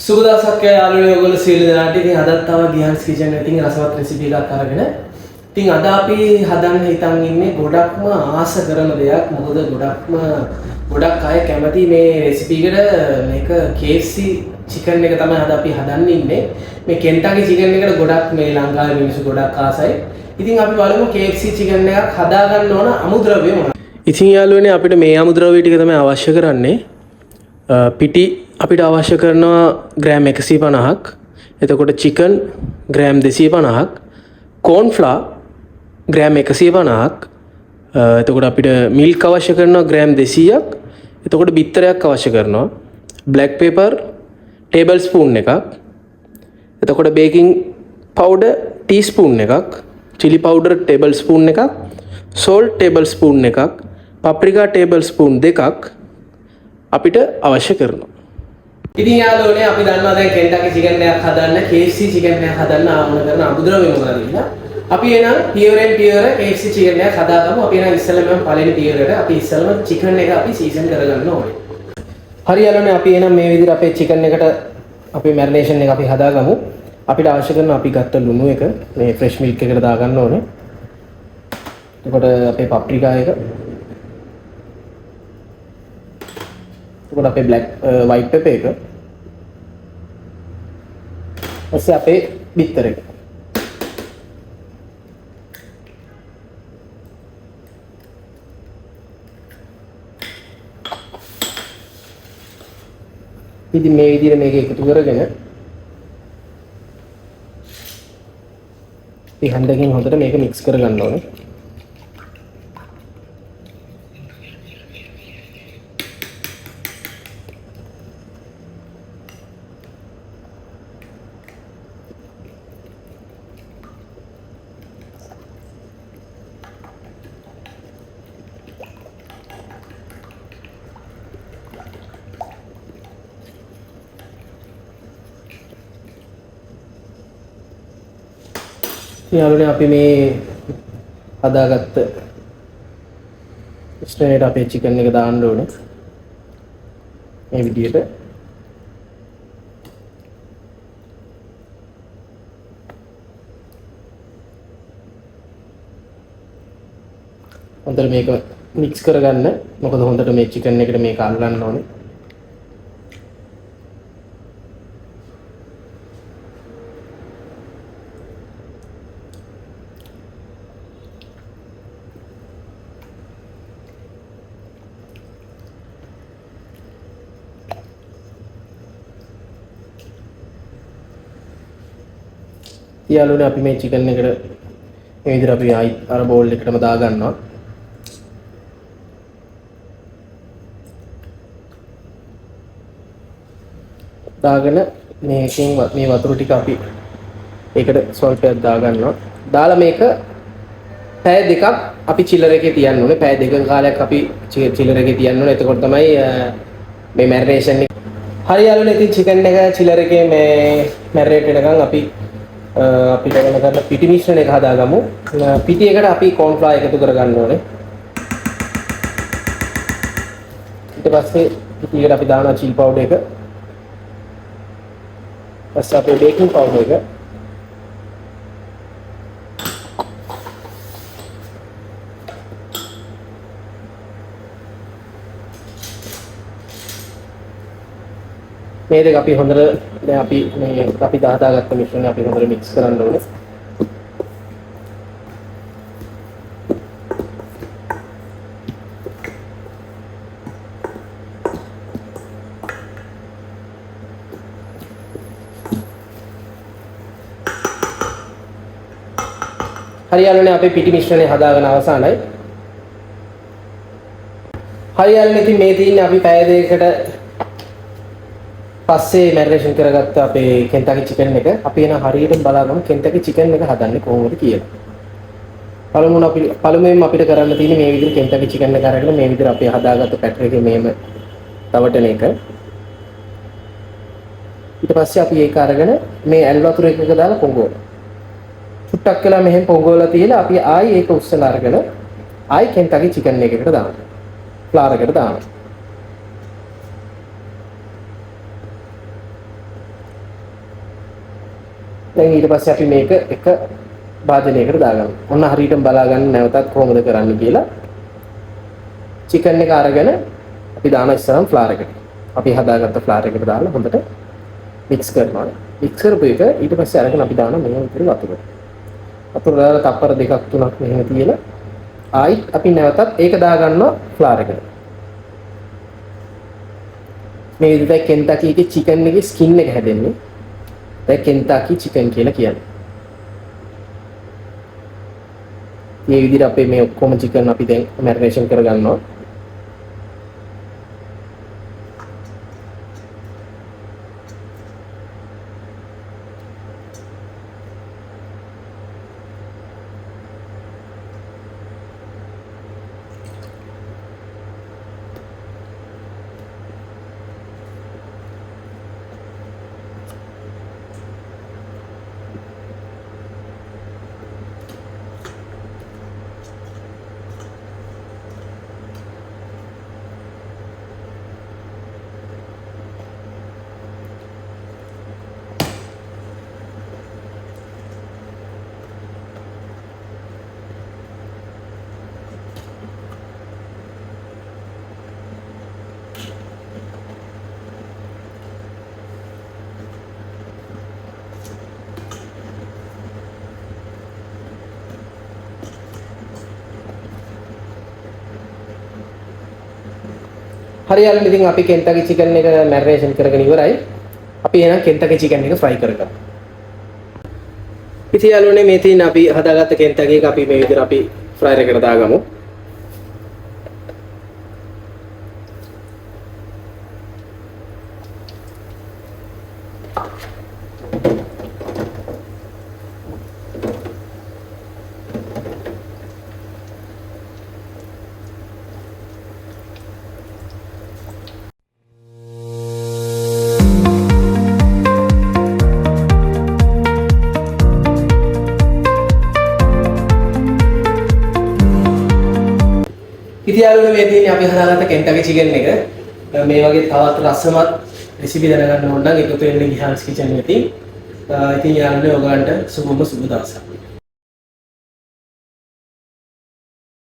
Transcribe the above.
සුබ දවසක් යාළුවනේ ඔයගොල්ලෝ සියලු දෙනාට. ඉතින් අදත් තව ගිහන්ස් කිචන් එකකින් රසවත් රෙසිපි එකක් අරගෙන. ඉතින් අද අපි හදන්න හිතන් ඉන්නේ ගොඩක්ම ආස කරන දෙයක්. මොකද ගොඩක් අය කැමති මේ රෙසිපි එකට. මේක KFC chicken එක තමයි අද අපි හදන්න ඉන්නේ. මේ Kentucky chicken එකට ගොඩක් මේ ලංකාවේ මිනිස්සු ගොඩක් ආසයි. ඉතින් අපි බලමු KFC chicken එකක් හදාගන්න ඕන අමුද්‍රව්‍ය මොනවද? ඉතින් යාළුවනේ අපිට මේ අමුද්‍රව්‍ය ටික තමයි අවශ්‍ය කරන්නේ. පිටි අපිට අවශ්‍ය කරනවා ග්‍රෑම් 150ක්. එතකොට චිකන් ග්‍රෑම් 250ක්. කෝන්ෆ්ලා ග්‍රෑම් 150ක්. එතකොට අපිට මිල්ක් අවශ්‍ය කරනවා ග්‍රෑම් 200ක්. එතකොට බිත්තරයක් අවශ්‍ය කරනවා. බ්ලැක් පෙපර් ටේබල් ස්පූන් එකක්. එතකොට බේකින් පවුඩර් ටීස්පූන් එකක්. චිලි පවුඩර් ටේබල් ස්පූන් එකක්. සෝල්ට් ටේබල් ස්පූන් එකක්. පප්‍රිකා ටේබල් ස්පූන් දෙකක් අපිට අවශ්‍ය කරනවා. ඉතින් යාළුවනේ අපි දන්නවා දැන් Kentucky chicken එකක් හදන්න KFC chicken එකක් හදන්න ආවම කරන අමුද්‍රව්‍ය මොනවද කියලා. අපි එනම් pure KFC chicken එකක් හදාගමු. අපි එනම් ඉස්සෙල්ලාම පළවෙනි pure එක අපි ඉස්සෙල්ලාම chicken එක අපි season කරගන්න ඕනේ. හරි යාළුවනේ අපි එනම් මේ විදිහට අපේ chicken එකට අපේ marination එක අපි හදාගමු. අපිට අවශ්‍ය කරන අපි ගත්ත ලුණු එක මේ fresh milk එකට දාගන්න ඕනේ. එතකොට අපේ paprika එක. එතකොට අපේ white pepper එක. ඊපස්සේ අපේ බිත්තර එක. ඉතින් මේ විදිහට මේක එකතු කරගෙන ඉතින් හන්දකින් හොඳට මේක mix කරගන්න ඕනේ. යාළුවනේ අපි මේ හදාගත්ත ස්ට්‍රේට් අපේ chicken එක දාන්න ඕනේ. මේ විදිහට. හොඳට මේක mix කරගන්න. මොකද හොඳට මේ chicken එකට මේක අල්ලන්න ඕනේ. යාළුවනේ අපි මේ chicken එකට මේ විදිහට අපි අර බෝල් එකටම දා ගන්නවා. දාගෙන මේකෙන් මේ වතුර ටික අපි ඒකට ස්වල්පයක් දා ගන්නවා. දාලා මේක පැය දෙකක් අපි chiller එකේ තියන්න ඕනේ. පැය දෙකක කාලයක් අපි chiller එකේ තියන්න ඕනේ. එතකොට තමයි මේ marination එක. හරි යාළුවනේ ඉතින් chicken එක chiller එකේ මේ marinate වෙනකන් අපි අපිට වෙන කරන පිටි මිශ්‍රණ එක හදාගමු. පිටි එකට අපි corn flour එකතු කරගන්න ඕනේ. ඊට පස්සේ පිටි එකට අපි දානවා chili powder එක. ඊපස්සේ අපේ baking powder එක. මේ දෙක අපි හොඳට දැන් අපි මේ අපි දාගත්ත මිශ්‍රණය අපි හොඳට mix කරන්න ඕනේ. හරි යාළුවනේ අපේ පිටි මිශ්‍රණය හදාගෙන අවසానයි. හරි යාළුවනේ ඉතින් මේ තියෙන්නේ අපි පැය දෙකකට පස්සේ marination කරගත්ත අපේ Kentucky chicken එක. අපි එන හරියට බලාගමු Kentucky chicken එක හදන්නේ කොහොමද කියලා. පළමුවෙන්ම අපිට කරන්න තියෙන්නේ මේ විදිහට Kentucky chicken එක අරගෙන මේ විදිහට අපි හදාගත්ත පැටර් එකේ මේම තවටන එක. ඊට පස්සේ අපි ඒක අරගෙන මේ ඇල් වතුර එකක දාලා පොඟවන. චුට්ටක් වෙලා මෙහෙම පොඟවලා තියලා අපි ආයි ඒක උස්සලා අරගෙන ආයි Kentucky chicken එකකට දානවා. ෆ්ලාර් එකට දානවා. දැන් ඊට පස්සේ අපි මේක එක භාජනයකට දාගමු. ඔන්න හරියටම බලා ගන්න නැවතත් කොහොමද කරන්න කියලා. චිකන් එක අරගෙන අපි දාන ඉස්සරහම ෆ්ලාර් එකට. අපි හදාගත්ත ෆ්ලාර් එකට දාලා හොඳට මික්ස් කරනවා. මික්ස් කරපු එක ඊට පස්සේ අරගෙන අපි දාන මෙහෙම විතර වතුර. වතුර දාලා තප්පර දෙකක් තුනක් මෙහෙම තියලා ආයිත් අපි නැවතත් ඒක දාගන්නවා ෆ්ලාර් එකට. මේ විදිහට කෙන්ටකි එකේ චිකන් එකේ ස්කින් එක හැදෙන්නේ. ඒක කෙන්ටකි චිකන් කියලා කියන්නේ. මේ විදිහට අපේ මේ ඔක්කොම චිකන් අපි දැන් මැරිනේෂන් කරගන්නවා. හරි යාළුවනේ ඉතින් අපි කෙන්ටකි චිකන් එක මැරිනේෂන් කරගෙන ඉවරයි. අපි එහෙනම් කෙන්ටකි චිකන් එක ෆ්‍රයි කරගමු. ඉතින් යාළුවනේ මේ තියෙන අපි හදාගත්ත කෙන්ටකි එක අපි මේ විදිහට අපි ෆ්‍රයිර් එකට දාගමු. ඉතින් යාළුවනේ මේ තියෙන්නේ අපි හදාගත්ත කෙන්ටකි චිකන් එක. මේ වගේ තවත් රසවත් රෙසිපි දැනගන්න ඕන නම් එකතු වෙන්න ගිහාන්ස් කිචන් එකේ. ඉතින් යාළුවනේ ඔයගලන්ට සුබම සුබ දවසක්.